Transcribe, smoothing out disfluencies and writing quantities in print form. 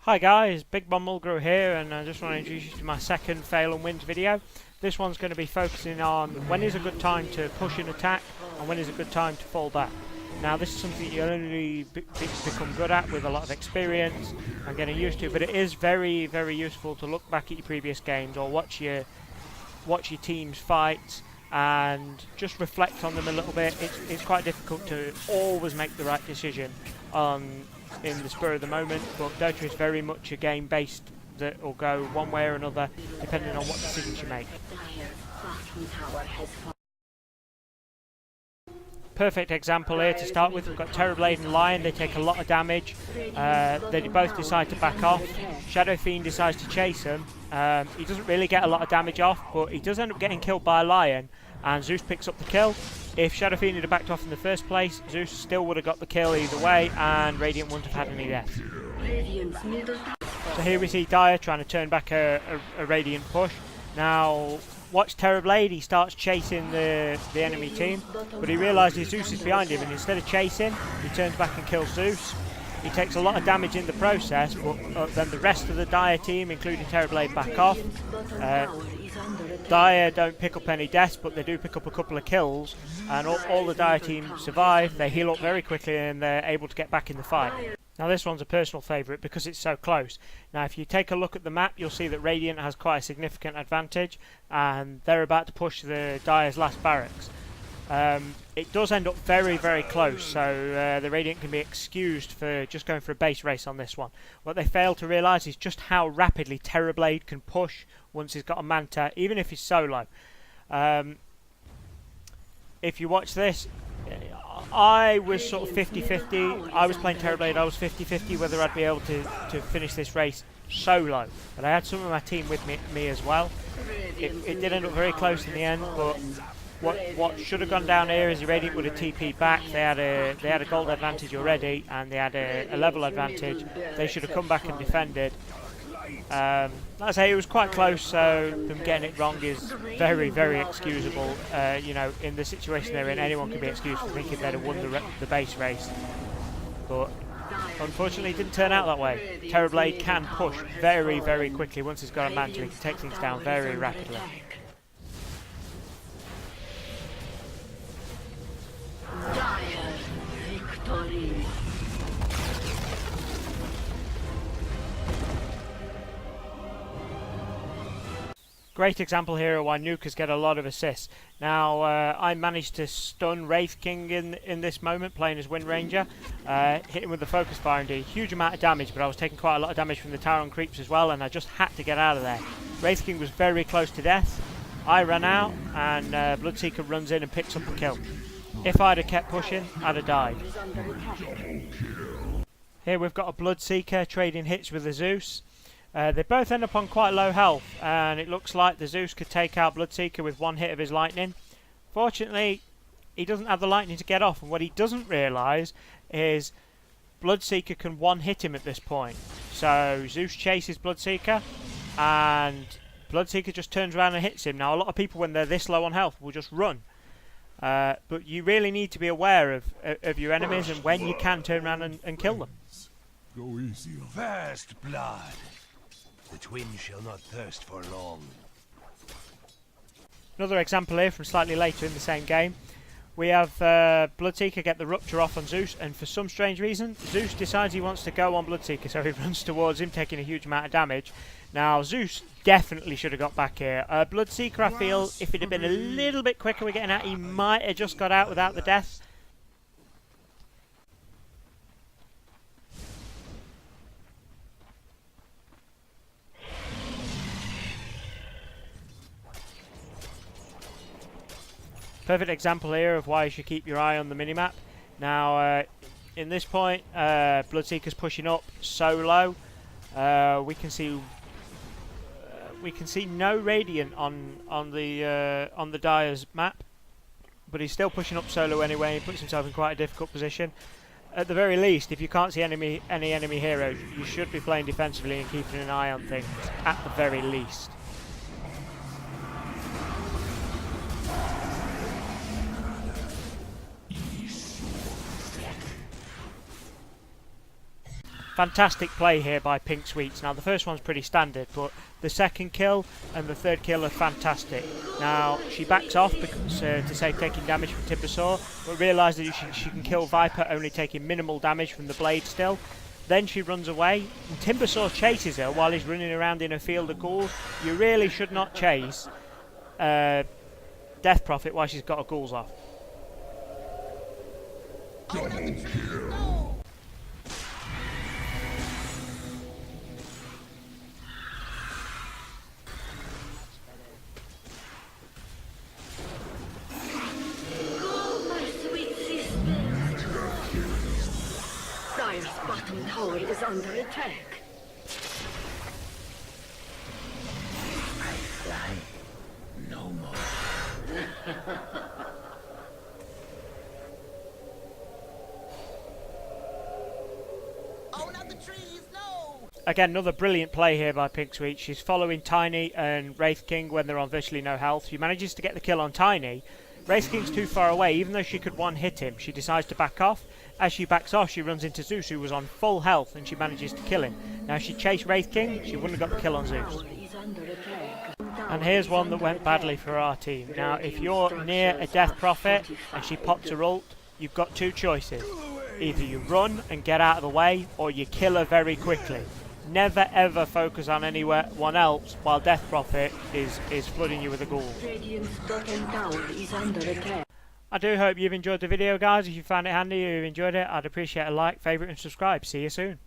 Hi guys, Big Bomb Mulgrew here, and I just want to introduce you to my second fail and wins video. This one's going to be focusing on when is a good time to push and attack and when is a good time to fall back. Now this is something you only become good at with a lot of experience and getting used to, but it is very, very useful to look back at your previous games or watch your team's fights and just reflect on them a little bit. It's quite difficult to always make the right decision in the spur of the moment, but Dota is very much a game based that will go one way or another depending on what decisions you make. Perfect example here to start with. We've got Terrorblade and Lion. They take a lot of damage. They both decide to back off. Shadow Fiend decides to chase him. He doesn't really get a lot of damage off, but he does end up getting killed by a Lion, and Zeus picks up the kill. If Shadow Fiend had backed off in the first place, Zeus still would have got the kill either way, and Radiant wouldn't have had any deaths. So here we see Dire trying to turn back a Radiant push. Now, watch Terrorblade. He starts chasing the enemy team, but he realises Zeus is behind him, and instead of chasing, he turns back and kills Zeus. He takes a lot of damage in the process, but then the rest of the Dire team, including Terrorblade, back off. Dire don't pick up any deaths, but they do pick up a couple of kills, and all the Dire team survive. They heal up very quickly and they're able to get back in the fight. Now this one's a personal favourite because it's so close. Now if you take a look at the map, you'll see that Radiant has quite a significant advantage, and they're about to push the Dire's last barracks. It does end up very, very close, so the Radiant can be excused for just going for a base race on this one. What they fail to realise is just how rapidly Terrorblade can push once he's got a Manta, even if he's solo. If you watch this, I was sort of 50-50. I was playing Terrorblade, I was 50-50 whether I'd be able to finish this race solo. But I had some of my team with me as well. It did end up very close in the end, but what should have gone down here is the Radiant would have TP'd back. They had a gold advantage already, and they had a level advantage. They should have come back and defended. Like I say, it was quite close, so them getting it wrong is very, very excusable. You know, in the situation they're in, anyone can be excused for thinking they'd have won the base race. But unfortunately, it didn't turn out that way. Terrorblade can push very, very quickly once he's got a Manta. He can take things down very rapidly. Great example here of why nukers get a lot of assists. Now, I managed to stun Wraith King in this moment, playing as Wind Ranger. Hit him with the focus fire and did a huge amount of damage, but I was taking quite a lot of damage from the tower and creeps as well, and I just had to get out of there. Wraith King was very close to death. I ran out, and Bloodseeker runs in and picks up a kill. If I'd have kept pushing, I'd have died. Here we've got a Bloodseeker trading hits with the Zeus. They both end up on quite low health, and it looks like the Zeus could take out Bloodseeker with one hit of his lightning. Fortunately, he doesn't have the lightning to get off, and what he doesn't realise is Bloodseeker can one-hit him at this point. So Zeus chases Bloodseeker, and Bloodseeker just turns around and hits him. Now, a lot of people, when they're this low on health, will just run. But you really need to be aware of your enemies and when you can turn around and kill them. Go easy. First blood. The twin shall not thirst for long. Another example here from slightly later in the same game. We have Bloodseeker get the Rupture off on Zeus, and for some strange reason, Zeus decides he wants to go on Bloodseeker, so he runs towards him, taking a huge amount of damage. Now, Zeus definitely should have got back here. Bloodseeker, I feel, if it had been a little bit quicker with getting out, he might have just got out without the death. Perfect example here of why you should keep your eye on the minimap. Now, in this point, Bloodseeker's pushing up so low. We can see no Radiant on the Dire's map, but he's still pushing up solo anyway. He puts himself in quite a difficult position. At the very least, if you can't see any enemy heroes, you should be playing defensively and keeping an eye on things. At the very least. Fantastic play here by Pink Sweets. Now the first one's pretty standard, but the second kill and the third kill are fantastic. Now she backs off because, to save taking damage from Timbersaw, but realises that she can kill Viper only taking minimal damage from the blade still. Then she runs away, and Timbersaw chases her while he's running around in a field of ghouls. You really should not chase Death Prophet while she's got her ghouls off. Dire's bottom tower is under attack. I fly no more. Oh, not the trees, no! Again, another brilliant play here by Pink Sweet. She's following Tiny and Wraith King when they're on virtually no health. She manages to get the kill on Tiny. Wraith King's too far away. Even though she could one-hit him, she decides to back off. As she backs off, she runs into Zeus, who was on full health, and she manages to kill him. Now, if she chased Wraith King, she wouldn't have got the kill on Zeus. And here's one that went badly for our team. Now, if you're near a Death Prophet and she pops her ult, you've got two choices. Either you run and get out of the way, or you kill her very quickly. Never ever focus on anyone else while Death Prophet is flooding you with a ghoul. Radiant's bottom tower is under attack. I do hope you've enjoyed the video, guys. If you found it handy or you've enjoyed it, I'd appreciate a like, favourite and subscribe. See you soon.